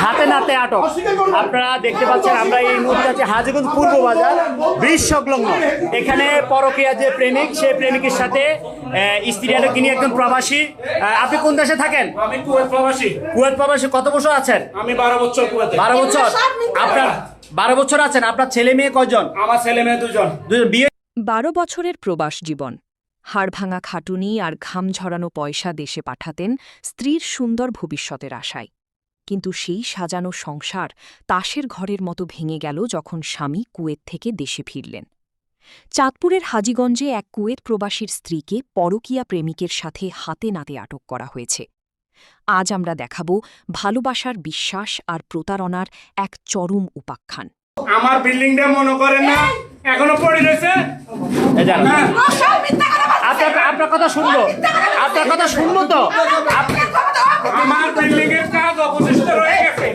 হাতে নাতে আটক। আপনারা দেখতে পাচ্ছেন আমরা এই মুহূর্তে আছি হাজীগঞ্জ পূর্ব বাজার ব্রিজ সংলগ্ন। এখানে পরকীয়া যে প্রেমিক, সেই প্রেমিকের সাথে স্ত্রী আটক, তিনি একজন প্রবাসী। আপনি কোন দেশে থাকেন? আমি কুয়েত প্রবাসী। কুয়েত প্রবাসী। কত বছর আছেন? আমি 12 বছর কুয়েতে। 12 বছর। আপনার 12 বছর আছেন। আপনার ছেলে মেয়ে কয়জন? আমার ছেলে মেয়ে দুজন। বিয়ে 12 বছরের প্রবাস জীবন। হাড়ভাঙা খাটুনি আর ঘাম ঝরানো পয়সা দেশে পাঠাতেন স্ত্রীর সুন্দর ভবিষ্যতের আশায়। কিন্তু সেই সাজানো সংসার তাসের ঘরের মতো ভেঙে গেল যখন স্বামী কুয়েত থেকে দেশে ফিরলেন। চাঁদপুরের হাজীগঞ্জে এক কুয়েত প্রবাসীর স্ত্রীকে পরকীয়া প্রেমিকের সাথে হাতে নাতে আটক করা হয়েছে। আজ আমরা দেখাব ভালোবাসার বিশ্বাস আর প্রতারণার এক চরম উপাখ্যান। আমার বিল্ডিংটা মনে করেন না এখনো পড়ে রয়েছে। আপনার কথা শুনবো, আপনার কথা শুনবো তো। আমার বিল্ডিং এর কাজ অবশিষ্ট রয়ে গেছে।